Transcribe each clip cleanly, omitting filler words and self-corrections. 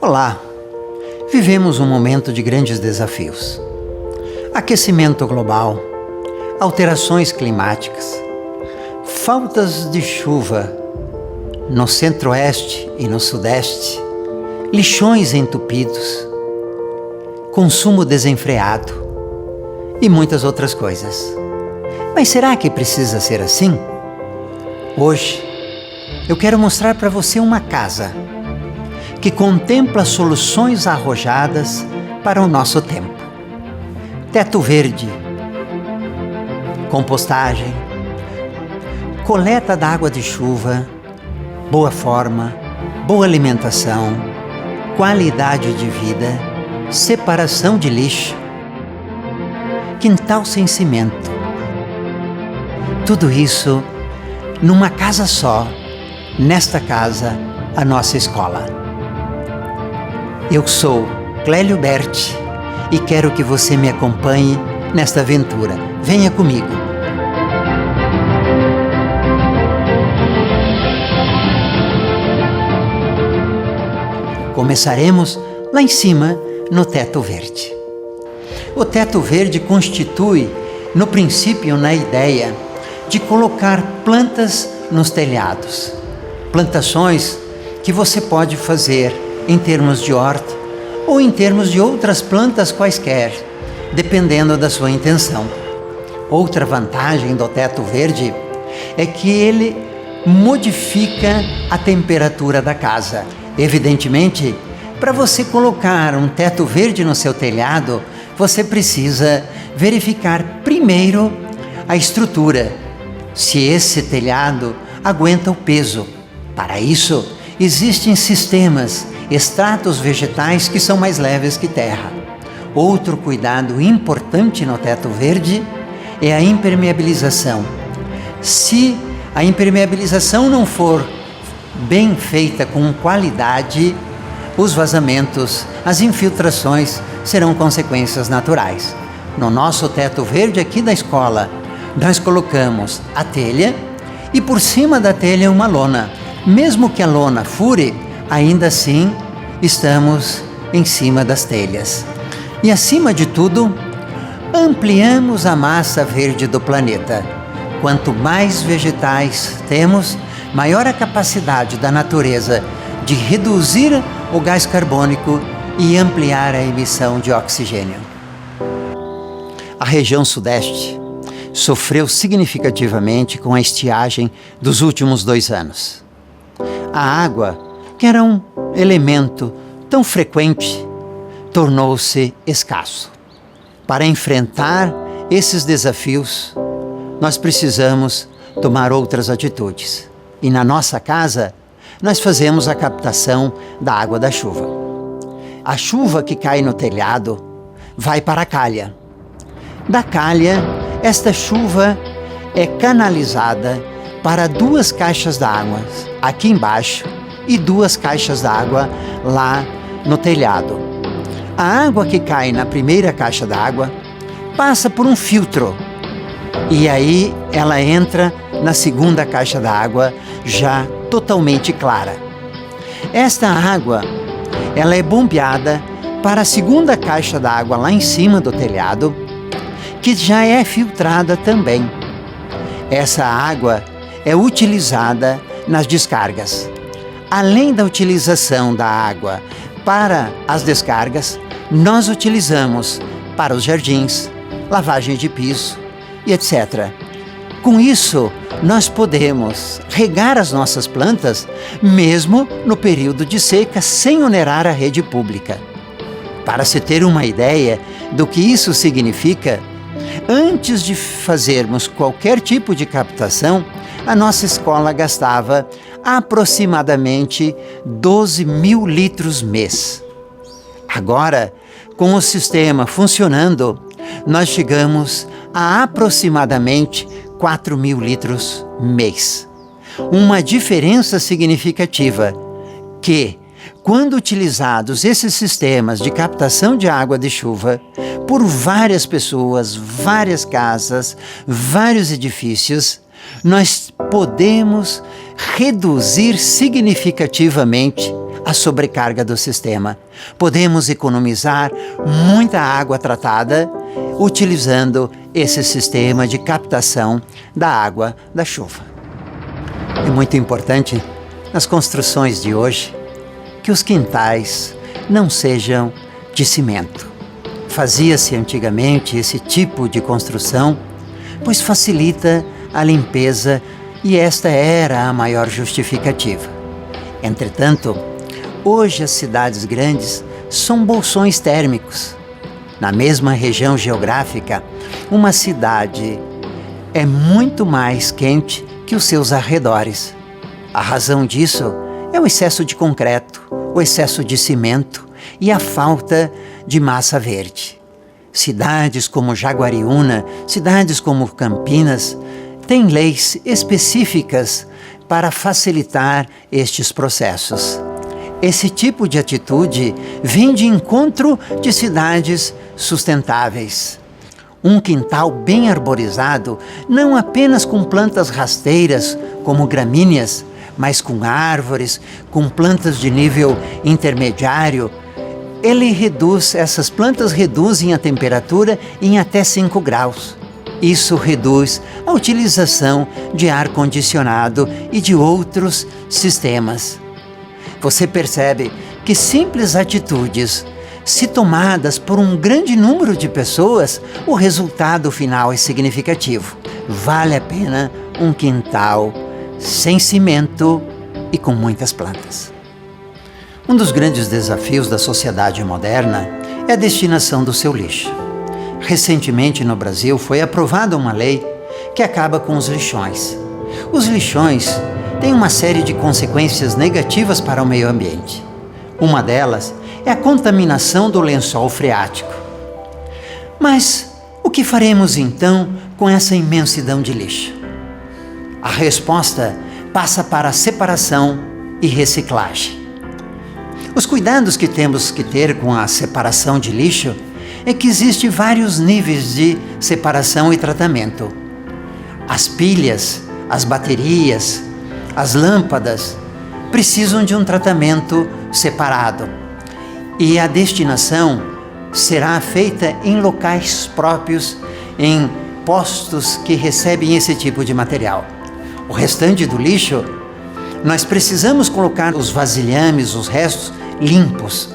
Olá! Vivemos um momento de grandes desafios. Aquecimento global, alterações climáticas, faltas de chuva no centro-oeste e no sudeste, lixões entupidos, consumo desenfreado e muitas outras coisas. Mas será que precisa ser assim? Hoje, eu quero mostrar para você uma casa que contempla soluções arrojadas para o nosso tempo. Teto verde, compostagem, coleta da água de chuva, boa forma, boa alimentação, qualidade de vida, separação de lixo, quintal sem cimento. Tudo isso numa casa só, nesta casa, a nossa escola. Eu sou Clélio Berti e quero que você me acompanhe nesta aventura. Venha comigo. Começaremos lá em cima, no teto verde. O teto verde constitui, no princípio, na ideia de colocar plantas nos telhados. Plantações que você pode fazer em termos de horta ou em termos de outras plantas quaisquer, dependendo da sua intenção. Outra vantagem do teto verde é que ele modifica a temperatura da casa. Evidentemente, para você colocar um teto verde no seu telhado, você precisa verificar primeiro a estrutura, se esse telhado aguenta o peso. Para isso, existem sistemas, estratos vegetais que são mais leves que terra. Outro cuidado importante no teto verde é a impermeabilização. Se a impermeabilização não for bem feita com qualidade, os vazamentos, as infiltrações serão consequências naturais. No nosso teto verde aqui da escola, nós colocamos a telha e por cima da telha uma lona. Mesmo que a lona fure, ainda assim estamos em cima das telhas. E acima de tudo, ampliamos a massa verde do planeta. Quanto mais vegetais temos, maior a capacidade da natureza de reduzir o gás carbônico e ampliar a emissão de oxigênio. A região sudeste sofreu significativamente com a estiagem dos últimos 2 anos. A água, que era um elemento tão frequente, tornou-se escasso. Para enfrentar esses desafios, nós precisamos tomar outras atitudes. E na nossa casa, nós fazemos a captação da água da chuva. A chuva que cai no telhado vai para a calha. Da calha, esta chuva é canalizada para 2 caixas d'água aqui embaixo e 2 caixas d'água lá no telhado. A água que cai na primeira caixa d'água passa por um filtro e aí ela entra na segunda caixa d'água já totalmente clara. Esta água, ela é bombeada para a segunda caixa d'água lá em cima do telhado, que já é filtrada também. Essa água é utilizada nas descargas. Além da utilização da água para as descargas, nós utilizamos para os jardins, lavagem de piso e etc. Com isso, nós podemos regar as nossas plantas mesmo no período de seca sem onerar a rede pública. Para se ter uma ideia do que isso significa, antes de fazermos qualquer tipo de captação, a nossa escola gastava aproximadamente 12.000 litros mês. Agora, com o sistema funcionando, nós chegamos a aproximadamente 4.000 litros mês. Uma diferença significativa que, quando utilizados esses sistemas de captação de água de chuva por várias pessoas, várias casas, vários edifícios, nós podemos reduzir significativamente a sobrecarga do sistema. Podemos economizar muita água tratada utilizando esse sistema de captação da água da chuva. É muito importante nas construções de hoje que os quintais não sejam de cimento. Fazia-se antigamente esse tipo de construção, pois facilita a limpeza e esta era a maior justificativa. Entretanto, hoje as cidades grandes são bolsões térmicos. Na mesma região geográfica, uma cidade é muito mais quente que os seus arredores. A razão disso é o excesso de concreto, o excesso de cimento e a falta de massa verde. Cidades como Jaguariúna, cidades como Campinas, têm leis específicas para facilitar estes processos. Esse tipo de atitude vem de encontro de cidades sustentáveis. Um quintal bem arborizado, não apenas com plantas rasteiras como gramíneas, mas com árvores, com plantas de nível intermediário, essas plantas reduzem a temperatura em até 5 graus. Isso reduz a utilização de ar-condicionado e de outros sistemas. Você percebe que simples atitudes, se tomadas por um grande número de pessoas, o resultado final é significativo. Vale a pena um quintal sem cimento e com muitas plantas. Um dos grandes desafios da sociedade moderna é a destinação do seu lixo. Recentemente no Brasil foi aprovada uma lei que acaba com os lixões. Os lixões têm uma série de consequências negativas para o meio ambiente. Uma delas é a contaminação do lençol freático. Mas o que faremos então com essa imensidão de lixo? A resposta passa para a separação e reciclagem. Os cuidados que temos que ter com a separação de lixo é que existem vários níveis de separação e tratamento. As pilhas, as baterias, as lâmpadas precisam de um tratamento separado e a destinação será feita em locais próprios, em postos que recebem esse tipo de material. O restante do lixo, nós precisamos colocar os vasilhames, os restos, limpos.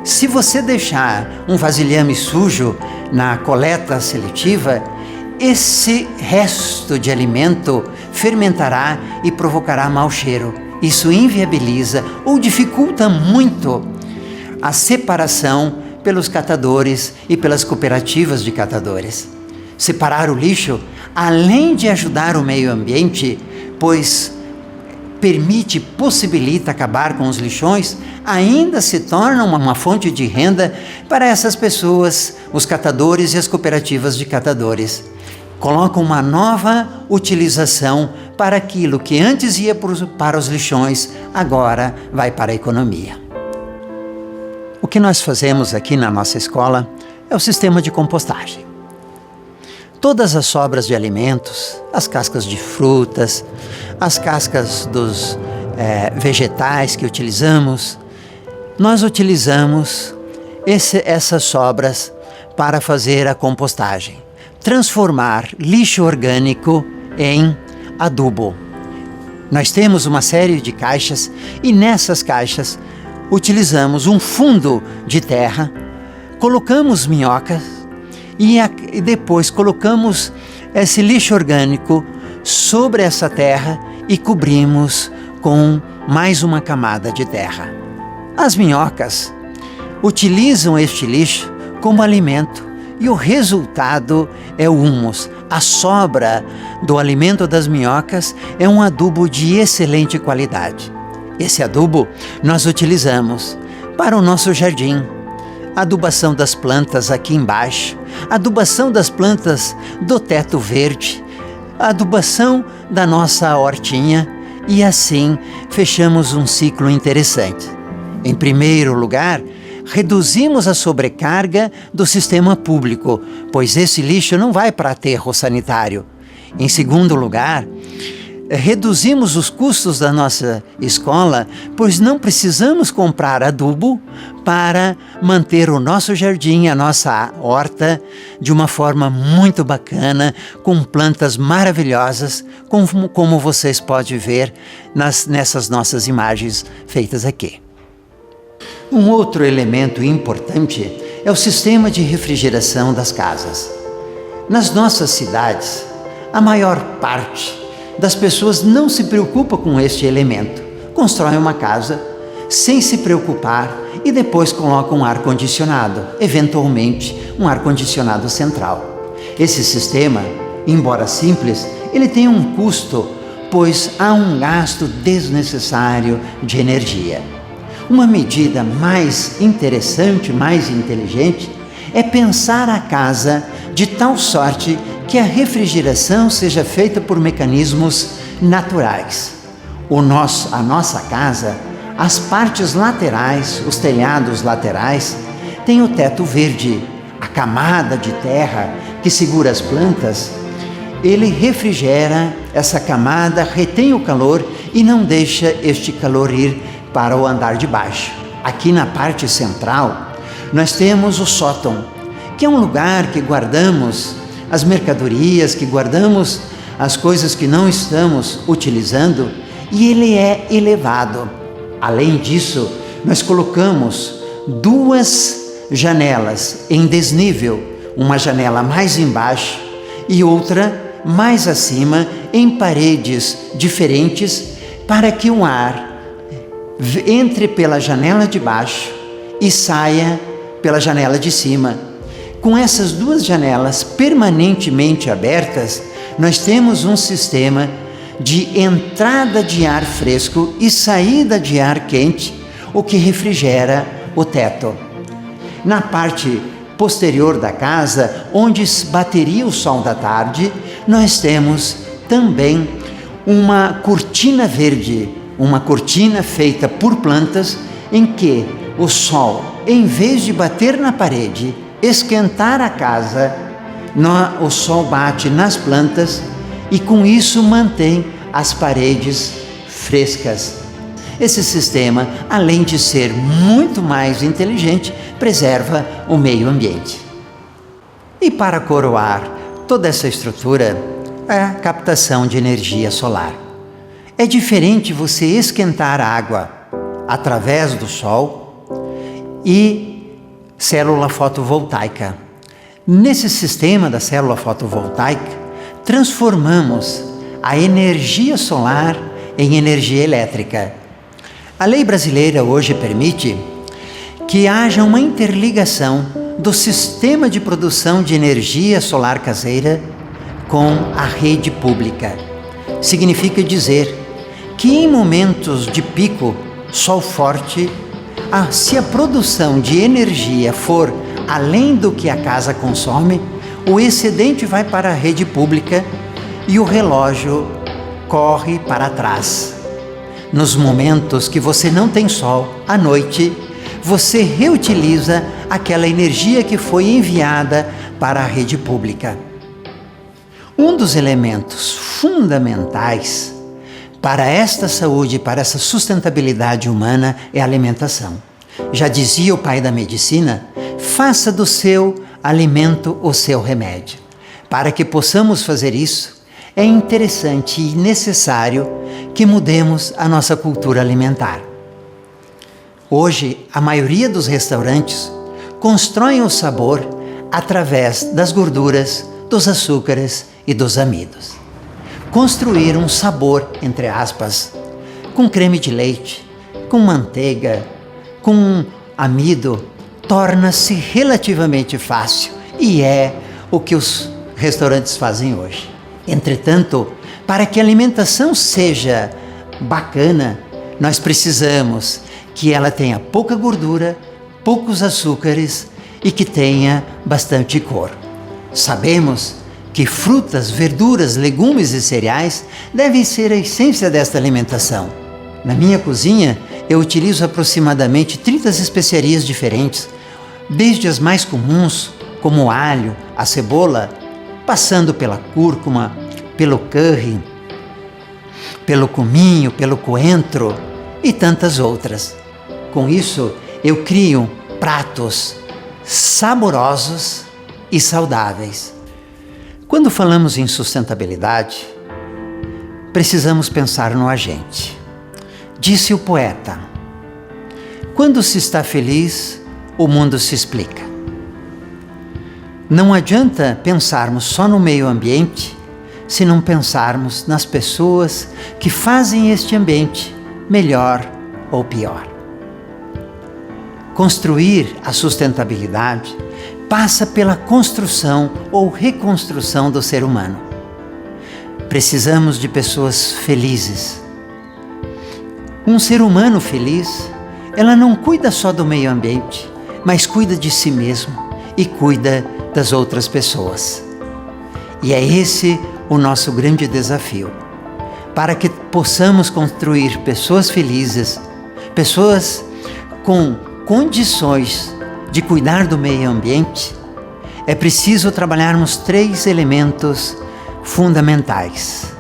Se você deixar um vasilhame sujo na coleta seletiva, esse resto de alimento fermentará e provocará mau cheiro. Isso inviabiliza ou dificulta muito a separação pelos catadores e pelas cooperativas de catadores. Separar o lixo, além de ajudar o meio ambiente, pois possibilita acabar com os lixões, ainda se torna uma fonte de renda para essas pessoas, os catadores e as cooperativas de catadores. Coloca uma nova utilização para aquilo que antes ia para os lixões, agora vai para a economia. O que nós fazemos aqui na nossa escola é o sistema de compostagem. Todas as sobras de alimentos, as cascas de frutas, as cascas dos vegetais que utilizamos, nós utilizamos essas sobras para fazer a compostagem. Transformar lixo orgânico em adubo. Nós temos uma série de caixas e nessas caixas utilizamos um fundo de terra, colocamos minhocas e depois colocamos esse lixo orgânico sobre essa terra e cobrimos com mais uma camada de terra. As minhocas utilizam este lixo como alimento e o resultado é o humus. A sobra do alimento das minhocas é um adubo de excelente qualidade. Esse adubo nós utilizamos para o nosso jardim, adubação das plantas aqui embaixo, adubação das plantas do teto verde, adubação da nossa hortinha e assim fechamos um ciclo interessante. Em primeiro lugar, reduzimos a sobrecarga do sistema público, pois esse lixo não vai para aterro sanitário. Em segundo lugar, reduzimos os custos da nossa escola, pois não precisamos comprar adubo para manter o nosso jardim, a nossa horta, de uma forma muito bacana, com plantas maravilhosas, como vocês podem ver nessas nossas imagens feitas aqui. Um outro elemento importante é o sistema de refrigeração das casas. Nas nossas cidades, a maior parte das pessoas não se preocupa com este elemento. Constrói uma casa sem se preocupar e depois coloca um ar-condicionado, eventualmente um ar-condicionado central. Esse sistema, embora simples, ele tem um custo, pois há um gasto desnecessário de energia. Uma medida mais interessante, mais inteligente, é pensar a casa de tal sorte que a refrigeração seja feita por mecanismos naturais. A nossa casa, as partes laterais, os telhados laterais, tem o teto verde, a camada de terra que segura as plantas. Ele refrigera essa camada, retém o calor e não deixa este calor ir para o andar de baixo. Aqui na parte central, nós temos o sótão, que é um lugar que guardamos as mercadorias, que guardamos as coisas que não estamos utilizando, e ele é elevado. Além disso, nós colocamos 2 janelas em desnível, uma janela mais embaixo e outra mais acima, em paredes diferentes, para que o ar entre pela janela de baixo e saia pela janela de cima. Com essas 2 janelas permanentemente abertas, nós temos um sistema de entrada de ar fresco e saída de ar quente, o que refrigera o teto. Na parte posterior da casa, onde bateria o sol da tarde, nós temos também uma cortina verde, uma cortina feita por plantas, em que o sol, em vez de bater na parede, esquentar a casa, o sol bate nas plantas e com isso mantém as paredes frescas. Esse sistema, além de ser muito mais inteligente, preserva o meio ambiente. E para coroar toda essa estrutura, a captação de energia solar. É diferente você esquentar a água através do sol e célula fotovoltaica. Nesse sistema da célula fotovoltaica, transformamos a energia solar em energia elétrica. A lei brasileira hoje permite que haja uma interligação do sistema de produção de energia solar caseira com a rede pública. Significa dizer que em momentos de pico, sol forte, se a produção de energia for além do que a casa consome, o excedente vai para a rede pública e o relógio corre para trás. Nos momentos que você não tem sol, à noite, você reutiliza aquela energia que foi enviada para a rede pública. Um dos elementos fundamentais para esta saúde, para essa sustentabilidade humana, é a alimentação. Já dizia o pai da medicina: faça do seu alimento o seu remédio. Para que possamos fazer isso, é interessante e necessário que mudemos a nossa cultura alimentar. Hoje, a maioria dos restaurantes constroem o sabor através das gorduras, dos açúcares e dos amidos. Construir um sabor, entre aspas, com creme de leite, com manteiga, com amido, torna-se relativamente fácil e é o que os restaurantes fazem hoje. Entretanto, para que a alimentação seja bacana, nós precisamos que ela tenha pouca gordura, poucos açúcares e que tenha bastante cor. Sabemos que frutas, verduras, legumes e cereais devem ser a essência desta alimentação. Na minha cozinha, eu utilizo aproximadamente 30 especiarias diferentes, desde as mais comuns, como o alho, a cebola, passando pela cúrcuma, pelo curry, pelo cominho, pelo coentro e tantas outras. Com isso, eu crio pratos saborosos e saudáveis. Quando falamos em sustentabilidade, precisamos pensar no agente. Disse o poeta: quando se está feliz, o mundo se explica. Não adianta pensarmos só no meio ambiente se não pensarmos nas pessoas que fazem este ambiente melhor ou pior. Construir a sustentabilidade passa pela construção ou reconstrução do ser humano. Precisamos de pessoas felizes. Um ser humano feliz, ela não cuida só do meio ambiente, mas cuida de si mesmo e cuida das outras pessoas. E é esse o nosso grande desafio. Para que possamos construir pessoas felizes, pessoas com condições de cuidar do meio ambiente, é preciso trabalharmos 3 elementos fundamentais: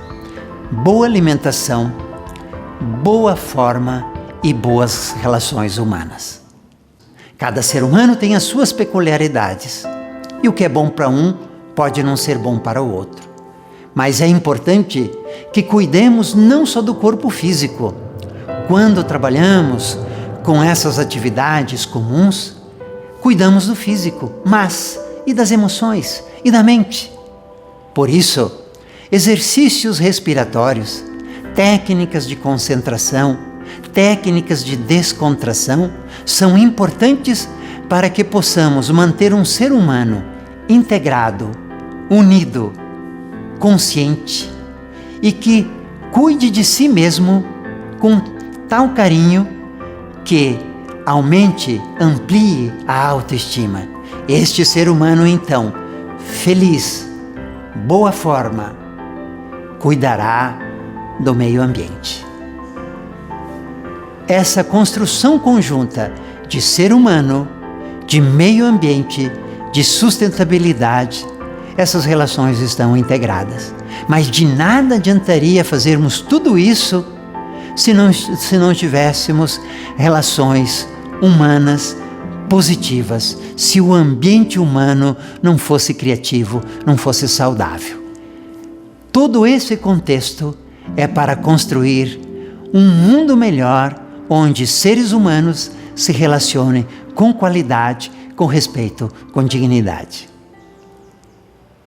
boa alimentação, boa forma e boas relações humanas. Cada ser humano tem as suas peculiaridades, e o que é bom para um pode não ser bom para o outro. Mas é importante que cuidemos não só do corpo físico. Quando trabalhamos com essas atividades comuns, cuidamos do físico, mas e das emoções e da mente. Por isso, exercícios respiratórios, técnicas de concentração, técnicas de descontração são importantes para que possamos manter um ser humano integrado, unido, consciente e que cuide de si mesmo com tal carinho que aumente, amplie a autoestima. Este ser humano, então, feliz, boa forma, cuidará do meio ambiente. Essa construção conjunta de ser humano, de meio ambiente, de sustentabilidade, essas relações estão integradas. Mas de nada adiantaria fazermos tudo isso se não tivéssemos relações humanas positivas, se o ambiente humano não fosse criativo, não fosse saudável. Todo esse contexto é para construir um mundo melhor, onde seres humanos se relacionem com qualidade, com respeito, com dignidade.